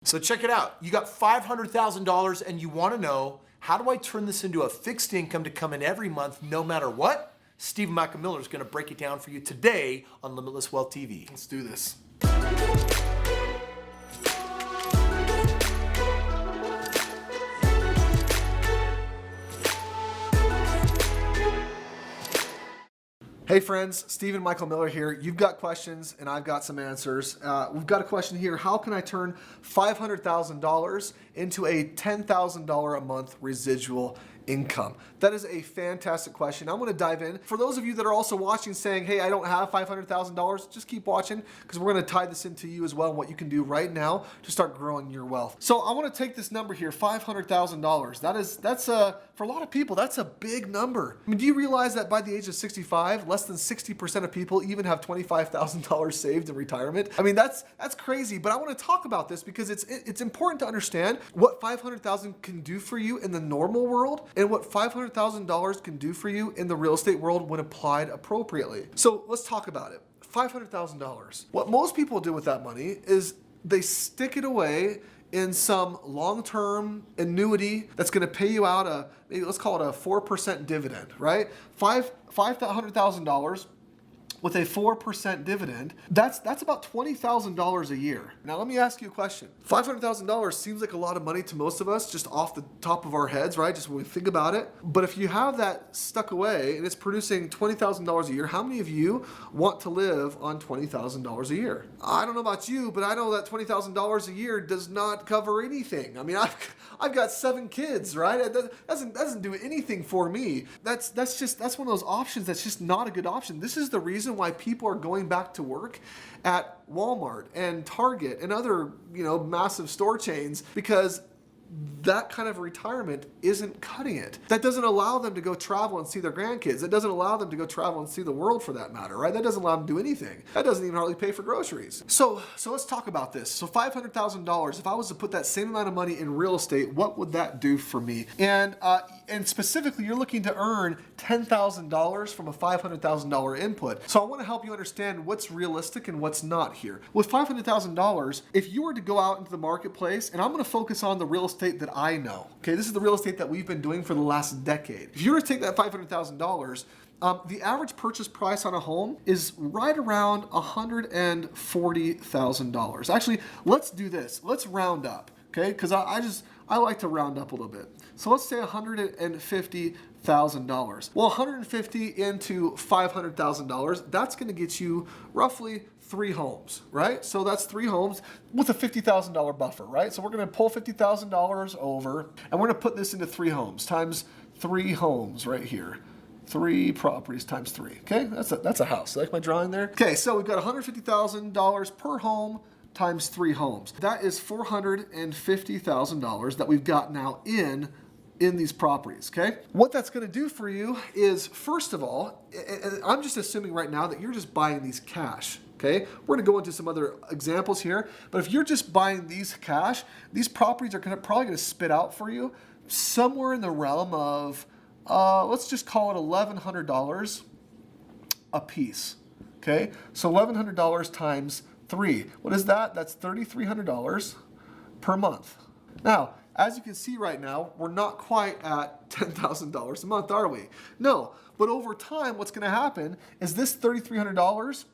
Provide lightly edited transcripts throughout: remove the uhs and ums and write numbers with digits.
So check it out. You got $500,000 and you want to know, how do I turn this into a fixed income to come in every month no matter what? Stephen Michael Miller is going to break it down for you today on Limitless Wealth TV. Let's do this. Hey friends, Stephen Michael Miller here. You've got questions and I've got some answers. We've got a question here. How can I turn $500,000 into a $10,000 a month residual income? That is a fantastic question. I'm going to dive in. For those of you that are also watching saying, hey, I don't have $500,000, just keep watching because we're going to tie this into you as well and what you can do right now to start growing your wealth. So I want to take this number here, $500,000. That's for a lot of people, that's a big number. I mean, do you realize that by the age of 65, less than 60% of people even have $25,000 saved in retirement? I mean, that's crazy, but I want to talk about this because it's important to understand what $500,000 can do for you in the normal world and what $500,000 can do for you in the real estate world when applied appropriately. So let's talk about it. $500,000. What most people do with that money is they stick it away in some long-term annuity that's going to pay you out maybe let's call it a 4% dividend, right? $500,000 with a 4% dividend, that's about $20,000 a year. Now let me ask you a question. $500,000 seems like a lot of money to most of us just off the top of our heads, right? Just when we think about it. But if you have that stuck away and it's producing $20,000 a year, how many of you want to live on $20,000 a year? I don't know about you, but I know that $20,000 a year does not cover anything. I mean, I've got 7 kids, right? That doesn't do anything for me. That's one of those options that's just not a good option. This is the reason why people are going back to work at Walmart and Target and other, massive store chains, because that kind of retirement isn't cutting it. That doesn't allow them to go travel and see their grandkids. That doesn't allow them to go travel and see the world for that matter, right? That doesn't allow them to do anything. That doesn't even hardly pay for groceries. So let's talk about this. So $500,000, if I was to put that same amount of money in real estate, what would that do for me? And specifically, you're looking to earn $10,000 from a $500,000 input. So I want to help you understand what's realistic and what's not here. With $500,000, if you were to go out into the marketplace, and I'm going to focus on the real estate that I know. Okay, this is the real estate that we've been doing for the last decade. If you were to take that $500,000, the average purchase price on a home is right around $140,000. Actually, let's do this. Let's round up, okay? Because I like to round up a little bit. So let's say $150,000. Well, $150,000 into $500,000, that's going to get you roughly 3 homes, right? So that's 3 homes with a $50,000 buffer, right? So we're going to pull $50,000 over, and we're going to put this into 3 homes times 3 homes right here. 3 properties times 3. Okay, that's a house. You like my drawing there? Okay, so we've got $150,000 per home times 3 homes. That is $450,000 that we've got now in these properties, okay? What that's gonna do for you is, first of all, I'm just assuming right now that you're just buying these cash, okay? We're gonna go into some other examples here, but if you're just buying these cash, these properties are probably gonna spit out for you somewhere in the realm of, let's just call it $1,100 a piece, okay? So $1,100 times 3. What is that? That's $3,300 per month. Now, as you can see right now, we're not quite at $10,000 a month, are we? No, but over time, what's going to happen is this $3,300,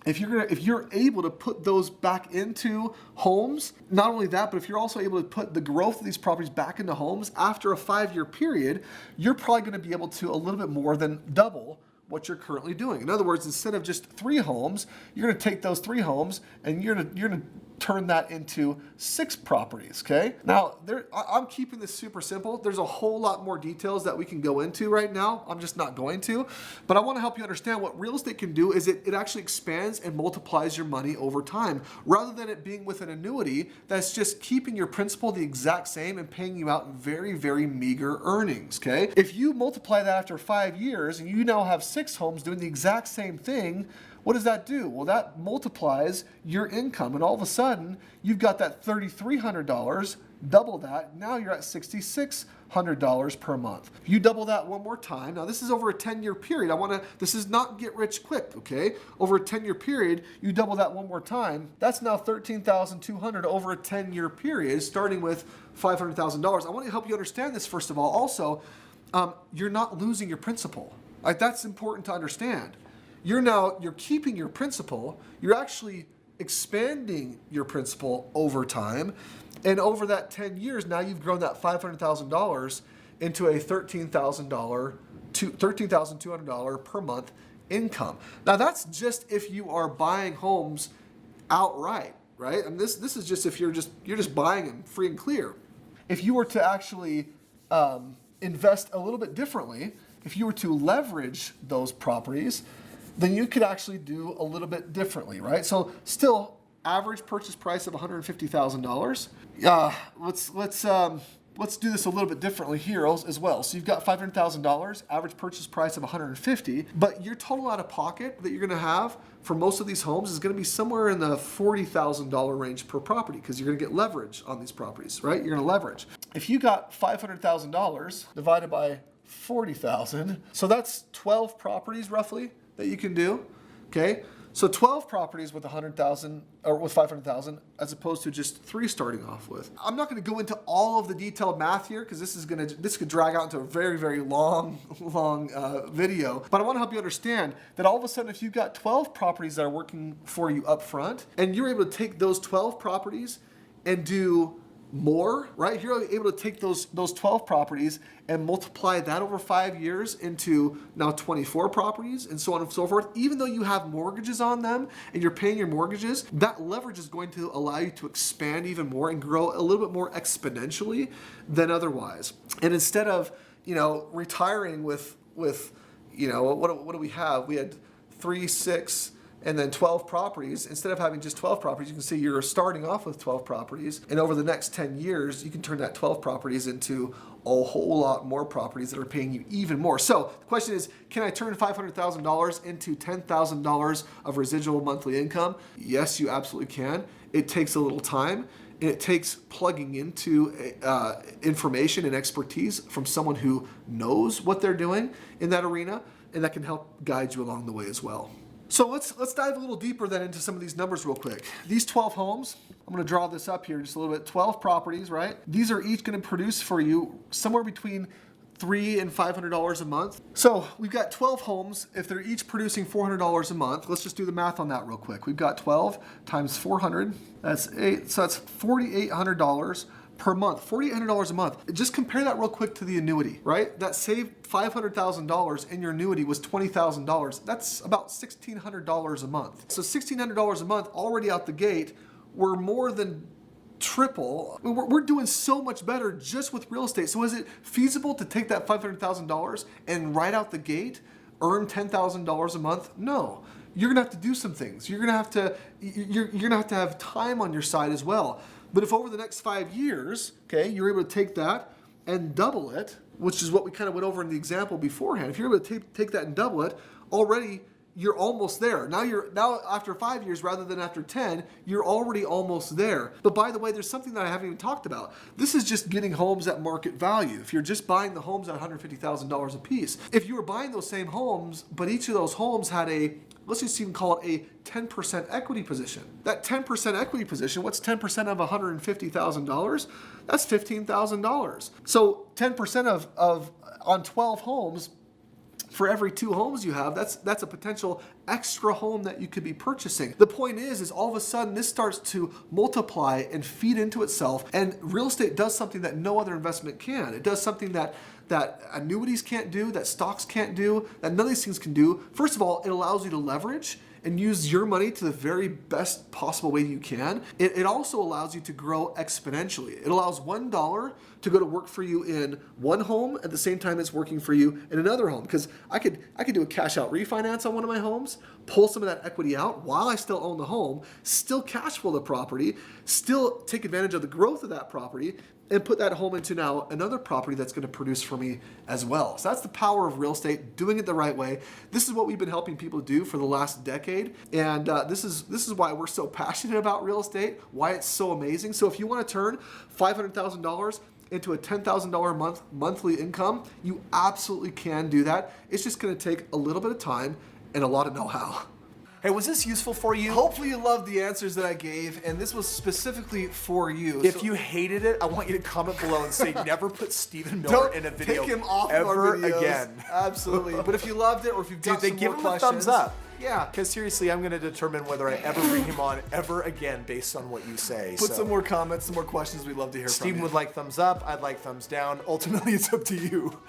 if you're able to put those back into homes, not only that, but if you're also able to put the growth of these properties back into homes after a 5-year period, you're probably going to be able to a little bit more than double what you're currently doing. In other words, instead of just 3 homes, you're going to take those 3 homes and you're going to turn that into 6 properties, okay? Now, I'm keeping this super simple. There's a whole lot more details that we can go into right now. I'm just not going to. But I want to help you understand what real estate can do is it actually expands and multiplies your money over time, rather than it being with an annuity that's just keeping your principal the exact same and paying you out very, very meager earnings, okay? If you multiply that after 5 years and you now have 6 homes doing the exact same thing, what does that do? Well, that multiplies your income, and all of a sudden, you've got that $3,300, double that, now you're at $6,600 $1,500 per month. If you double that one more time, now this is over a 10-year period. This is not get rich quick, okay? Over a 10-year period, you double that one more time, that's now $13,200 over a 10-year period, starting with $500,000. I want to help you understand this first of all. Also, you're not losing your principal. Like, that's important to understand. You're keeping your principal. You're actually expanding your principal over time. And over that 10 years, now you've grown that $500,000 into a $13,200 per month income. Now that's just if you are buying homes outright, right? And this is just if you're just buying them free and clear. If you were to actually invest a little bit differently, if you were to leverage those properties, then you could actually do a little bit differently, right? So still, average purchase price of $150,000. Let's do this a little bit differently here as well. So you've got $500,000, average purchase price of $150,000, but your total out of pocket that you're going to have for most of these homes is going to be somewhere in the $40,000 range per property, because you're going to get leverage on these properties, right? You're going to leverage. If you got $500,000 divided by 40,000, so that's 12 properties roughly that you can do, okay? So 12 properties with 100,000 or with 500,000, as opposed to just 3 starting off with. I'm not going to go into all of the detailed math here, because this could drag out into a very, very long video. But I want to help you understand that all of a sudden, if you've got 12 properties that are working for you up front, and you're able to take those 12 properties and do more, right? You're able to take those 12 properties and multiply that over 5 years into now 24 properties, and so on and so forth. Even though you have mortgages on them and you're paying your mortgages, that leverage is going to allow you to expand even more and grow a little bit more exponentially than otherwise. And instead of, retiring with what do we have? We had 3, 6, and then 12 properties. Instead of having just 12 properties, you can see you're starting off with 12 properties, and over the next 10 years, you can turn that 12 properties into a whole lot more properties that are paying you even more. So the question is, can I turn $500,000 into $10,000 of residual monthly income? Yes, you absolutely can. It takes a little time, and it takes plugging into information and expertise from someone who knows what they're doing in that arena, and that can help guide you along the way as well. So let's dive a little deeper then into some of these numbers real quick. These 12 homes, I'm going to draw this up here just a little bit. 12 properties, right? These are each going to produce for you somewhere between $300 and $500 a month. So we've got 12 homes. If they're each producing $400 a month, let's just do the math on that real quick. We've got 12 times 400. That's 8. So that's $4,800 per month, $4,800 a month. Just compare that real quick to the annuity, right? That saved $500,000 and your annuity was $20,000. That's about $1,600 a month. So $1,600 a month already out the gate, we're more than triple. I mean, we're doing so much better just with real estate. So is it feasible to take that $500,000 and right out the gate earn $10,000 a month? No. You're gonna have to do some things. You're gonna have to have time on your side as well. But if over the next 5 years, okay, you're able to take that and double it, which is what we kind of went over in the example beforehand. If you're able to take that and double it, already you're almost there. Now after 5 years rather than after 10, you're already almost there. But by the way, there's something that I haven't even talked about. This is just getting homes at market value. If you're just buying the homes at $150,000 a piece. If you were buying those same homes, but each of those homes had let's just even call it a 10% equity position. That 10% equity position, what's 10% of $150,000? That's $15,000. So 10% on 12 homes, for every 2 homes you have, that's a potential extra home that you could be purchasing. The point is all of a sudden this starts to multiply and feed into itself, and real estate does something that no other investment can. It does something that annuities can't do, that stocks can't do, that none of these things can do. First of all, it allows you to leverage and use your money to the very best possible way you can. It also allows you to grow exponentially. It allows $1 to go to work for you in one home at the same time it's working for you in another home. Because I could do a cash out refinance on one of my homes, pull some of that equity out while I still own the home, still cash flow the property, still take advantage of the growth of that property, and put that home into now another property that's going to produce for me as well. So that's the power of real estate, doing it the right way. This is what we've been helping people do for the last decade, and this is why we're so passionate about real estate, why it's so amazing. So if you want to turn $500,000 into a $10,000 a month monthly income, you absolutely can do that. It's just going to take a little bit of time and a lot of know-how. Hey, was this useful for you? Hopefully you loved the answers that I gave, and this was specifically for you. If you hated it, I want you to comment below and say never put Stephen Miller in a video take him off ever of our videos. again. Absolutely. But if you loved it, or if you've got Dude, some give more him questions, a thumbs up. Yeah. Because seriously, I'm going to determine whether I ever bring him on ever again based on what you say. Put some more comments, some more questions. We'd love to hear from you. Stephen would like thumbs up. I'd like thumbs down. Ultimately, it's up to you.